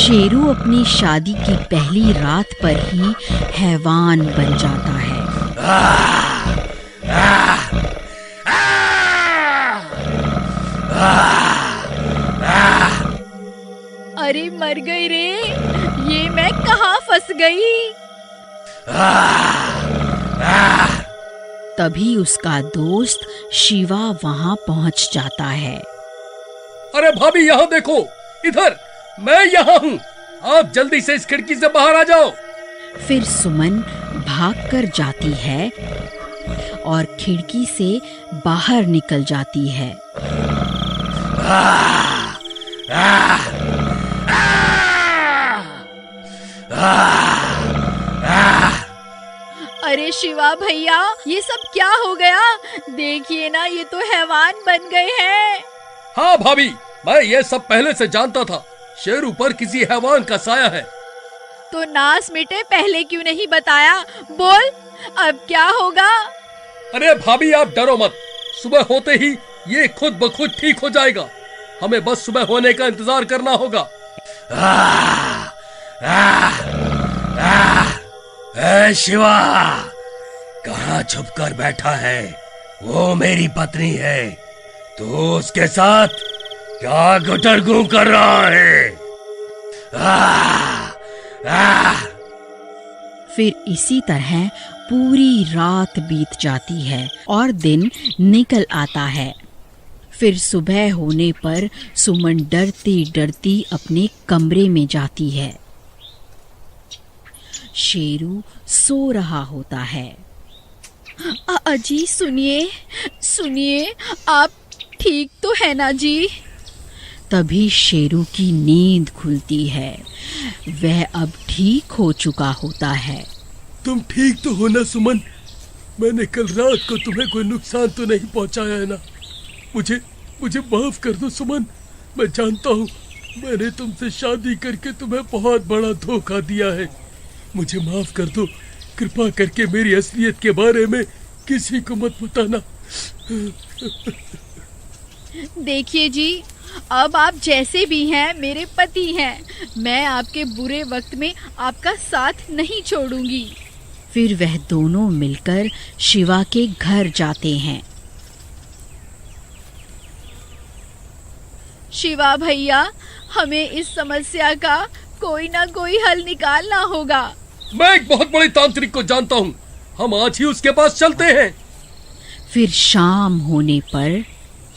शेरू अपनी शादी की पहली रात पर ही हैवान बन जाता है। अरे मर गई रे, ये मैं कहाँ फंस गई। तभी उसका दोस्त शिवा वहां पहुंच जाता है। अरे भाभी यहाँ देखो, इधर मैं यहाँ हूँ, आप जल्दी से इस खिड़की से बाहर आ जाओ। फिर सुमन भागकर जाती है और खिड़की से बाहर निकल जाती है। अरे शिवा भैया, ये सब क्या हो गया? देखिए ना, ये तो हैवान बन गए हैं। हाँ भाभी, मैं ये सब पहले से जानता था। शेरू पर किसी हैवान का साया है। तो नास मिटे, पहले क्यों नहीं बताया? बोल, अब क्या होगा? अरे भाभी आप डरो मत, सुबह होते ही ये खुद ब खुद ठीक हो जाएगा। हमें बस सुबह होने का इंतजार करना होगा। ए शिवा, कहाँ छुप कर बैठा है? वो मेरी पत्नी है, तू उसके साथ क्या गुटरगू कर रहा है? फिर इसी तरह पूरी रात बीत जाती है और दिन निकल आता है। फिर सुबह होने पर सुमन डरती डरती अपने कमरे में जाती है। शेरू सो रहा होता है। अजी सुनिए सुनिए, आप ठीक तो है ना जी? तभी शेरू की नींद खुलती है। वह अब ठीक हो चुका होता है। तुम ठीक तो हो ना सुमन? मैंने कल रात को तुम्हें कोई नुकसान तो नहीं पहुंचाया है ना? मुझे माफ कर दो सुमन। मैं जानता हूँ मैंने तुमसे शादी करके तुम्हें बहुत बड़ा धोखा दिया है। मुझे माफ कर दो। कृपा करके मेरी असलियत के बारे में किसी को मत बताना। देखिए जी, अब आप जैसे भी हैं मेरे पति हैं। मैं आपके बुरे वक्त में आपका साथ नहीं छोड़ूंगी। फिर वह दोनों मिलकर शिवा के घर जाते हैं। शिवा भैया, हमें इस समस्या का कोई ना कोई हल निकालना होगा। मैं एक बहुत बड़ी तांत्रिक को जानता हूँ, हम आज ही उसके पास चलते हैं। फिर शाम होने पर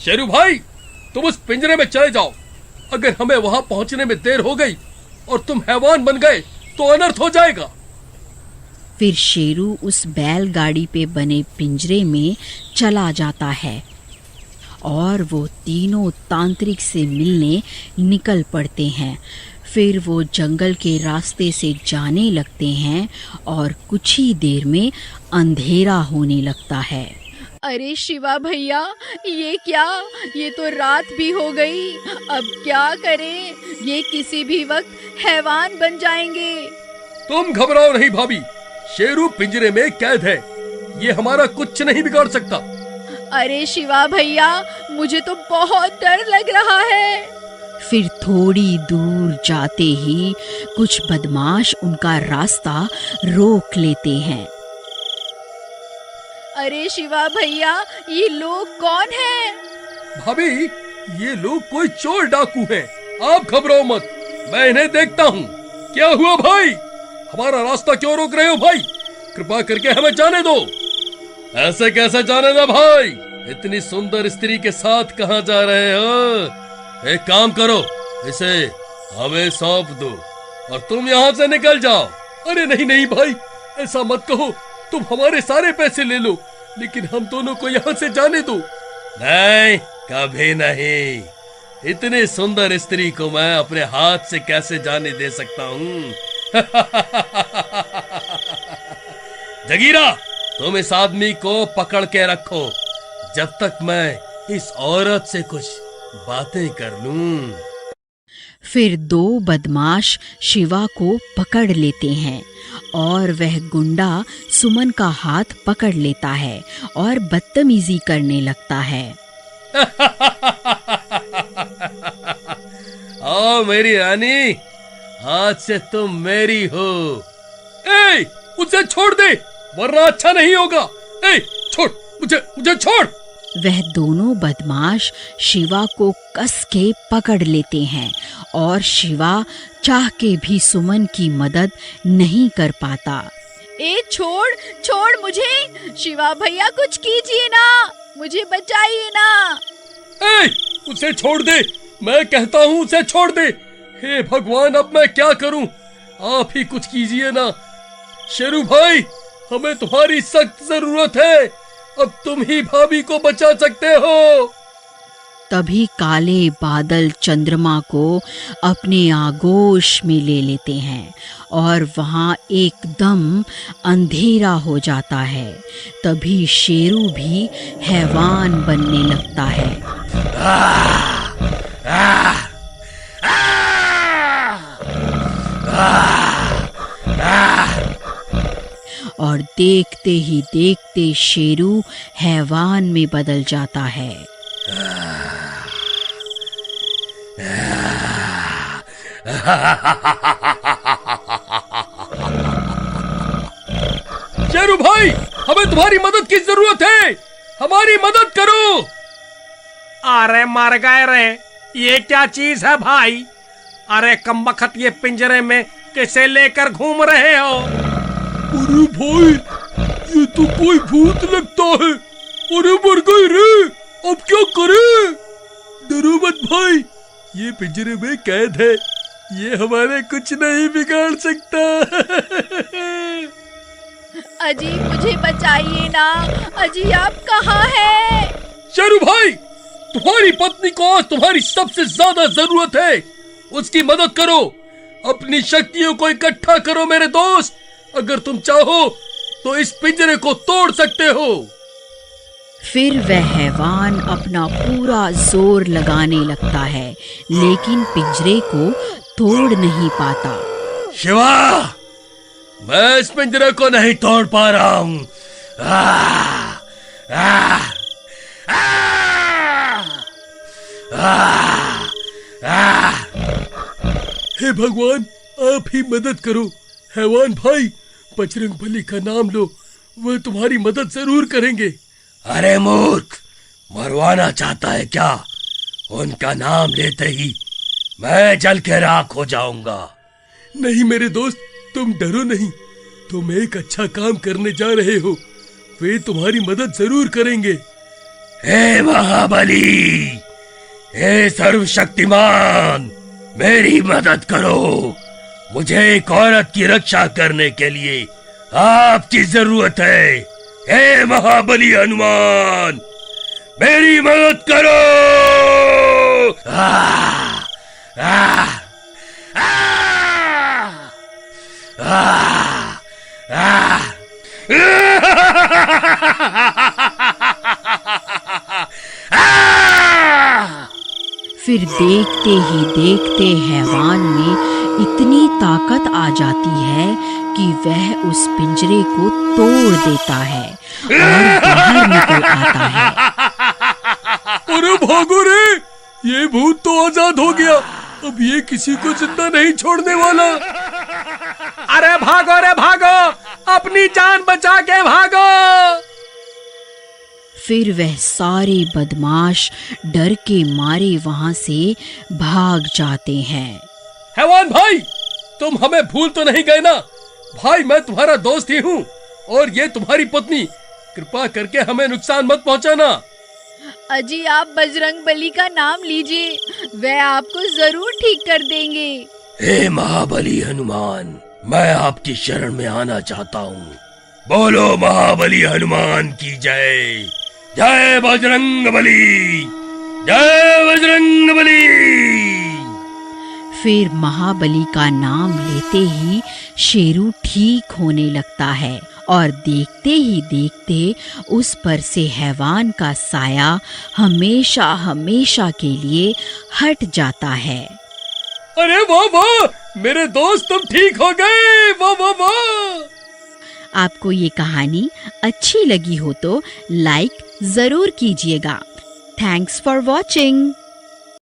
शेरू भाई, तुम उस पिंजरे में चले जाओ। अगर हमें वहाँ पहुँचने में देर हो गई और तुम हैवान बन गए तो अनर्थ हो जाएगा। फिर शेरू उस बैलगाड़ी पे बने पिंजरे में चला जाता है और वो तीनों तांत्रिक से मिलने निकल पड़ते हैं। फिर वो जंगल के रास्ते से जाने लगते हैं और कुछ ही देर में अंधेरा होने लगता है। अरे शिवा भैया, ये क्या? ये तो रात भी हो गई। अब क्या करें? ये किसी भी वक्त हैवान बन जाएंगे। तुम घबराओ नहीं भाभी, शेरू पिंजरे में कैद है। ये हमारा कुछ नहीं बिगाड़ सकता। अरे शिवा भैया, मुझे तो बहुत डर लग रहा है। फिर थोड़ी दूर जाते ही कुछ बदमाश उनका रास्ता रोक लेते हैं। अरे शिवा भैया, ये लोग कौन हैं? भाभी, ये लोग कोई चोर डाकू हैं। आप घबराओ मत, मैं इन्हें देखता हूँ। क्या हुआ भाई? हमारा रास्ता क्यों रोक रहे हो भाई? कृपा करके हमें जाने दो। ऐसे कैसे जाने दो भाई? इतनी सुंदर स्त्री के साथ कहाँ जा रहे हो? एक काम करो, इसे हमें सौंप दो और तुम यहाँ से निकल जाओ। अरे नहीं नहीं भाई, ऐसा मत कहो। तुम हमारे सारे पैसे ले लो, लेकिन हम दोनों को यहाँ से जाने दो। नहीं, कभी नहीं। इतनी सुंदर स्त्री को मैं अपने हाथ से कैसे जाने दे सकता हूँ? जगीरा, तुम इस आदमी को पकड़ के रखो जब तक मैं इस औरत से कुछ बातें कर लूं। फिर दो बदमाश शिवा को पकड़ लेते हैं और वह गुंडा सुमन का हाथ पकड़ लेता है और बदतमीजी करने लगता है। आओ मेरी रानी, आज से तुम मेरी हो। ए, उसे छोड़ दे वरना अच्छा नहीं होगा। ए, छोड़ मुझे छोड़। वह दोनों बदमाश शिवा को कस के पकड़ लेते हैं और शिवा चाह के भी सुमन की मदद नहीं कर पाता। ए छोड़ मुझे, शिवा भैया कुछ कीजिए ना, मुझे बचाइए ना। ए, उसे छोड़ दे, मैं कहता हूँ उसे छोड़ दे। हे भगवान, अब मैं क्या करूँ? आप ही कुछ कीजिए ना। शेरू भाई, हमें तुम्हारी सख्त जरूरत है। अब तुम ही भाभी को बचा सकते हो। तभी काले बादल चंद्रमा को अपने आगोश में ले लेते हैं और वहां एकदम अंधेरा हो जाता है। तभी शेरू भी हैवान बनने लगता है। और देखते ही देखते शेरू हैवान में बदल जाता है। शेरू भाई, हमें तुम्हारी मदद की जरूरत है, हमारी मदद करो। अरे मर गए रे, ये क्या चीज है भाई? अरे कमबख्त, ये पिंजरे में किसे लेकर घूम रहे हो? अरे भाई, ये तो कोई भूत लगता है। अरे मर गए रे, अब क्या करें? डरो मत भाई, ये पिंजरे में कैद है, ये हमारे कुछ नहीं बिगाड़ सकता। अजी मुझे बचाइए ना, अजी आप कहाँ हैं? शेरू भाई, तुम्हारी पत्नी को आज तुम्हारी सबसे ज्यादा जरूरत है, उसकी मदद करो। अपनी शक्तियों को इकट्ठा करो मेरे दोस्त। अगर तुम चाहो तो इस पिंजरे को तोड़ सकते हो। फिर वह हैवान अपना पूरा जोर लगाने लगता है, लेकिन पिंजरे को तोड़ नहीं पाता। शिवा, मैं इस पिंजरे को नहीं तोड़ पा रहा हूँ। हे भगवान, आप ही मदद करो। हैवान भाई, बजरंग बली का नाम लो, वह तुम्हारी मदद जरूर करेंगे। अरे मूर्ख, मरवाना चाहता है क्या? उनका नाम लेते ही मैं जल के राख हो जाऊंगा। नहीं मेरे दोस्त, तुम डरो नहीं, तुम एक अच्छा काम करने जा रहे हो, वे तुम्हारी मदद जरूर करेंगे। हे महाबली, हे सर्वशक्तिमान, मेरी मदद करो। मुझे एक औरत की रक्षा करने के लिए आपकी जरूरत है। हे महाबली हनुमान, मेरी मदद करो। फिर देखते ही देखते हैवान में इतनी ताकत आ जाती है कि वह उस पिंजरे को तोड़ देता है और बाहर निकल आता है। अरे भागो रे, ये भूत तो आजाद हो गया, अब ये किसी को जिंदा नहीं छोड़ने वाला। अरे भागो रे भागो, अपनी जान बचा के भागो। फिर वह सारे बदमाश डर के मारे वहां से भाग जाते हैं। हैवान भाई, तुम हमें भूल तो नहीं गए ना? भाई, मैं तुम्हारा दोस्त ही हूँ और ये तुम्हारी पत्नी। कृपा करके हमें नुकसान मत पहुँचाना। अजी आप बजरंग बली का नाम लीजिए, वह आपको जरूर ठीक कर देंगे। हे महाबली हनुमान, मैं आपकी शरण में आना चाहता हूँ। बोलो महाबली हनुमान की जय। जय बजरंग बली, जय बजरंग बली। फिर महाबली का नाम लेते ही शेरू ठीक होने लगता है और देखते ही देखते उस पर से हैवान का साया हमेशा हमेशा के लिए हट जाता है। अरे वाह वाह, मेरे दोस्त तुम ठीक हो गए, वाह वाह वाह। आपको ये कहानी अच्छी लगी हो तो लाइक जरूर कीजिएगा। Thanks for watching.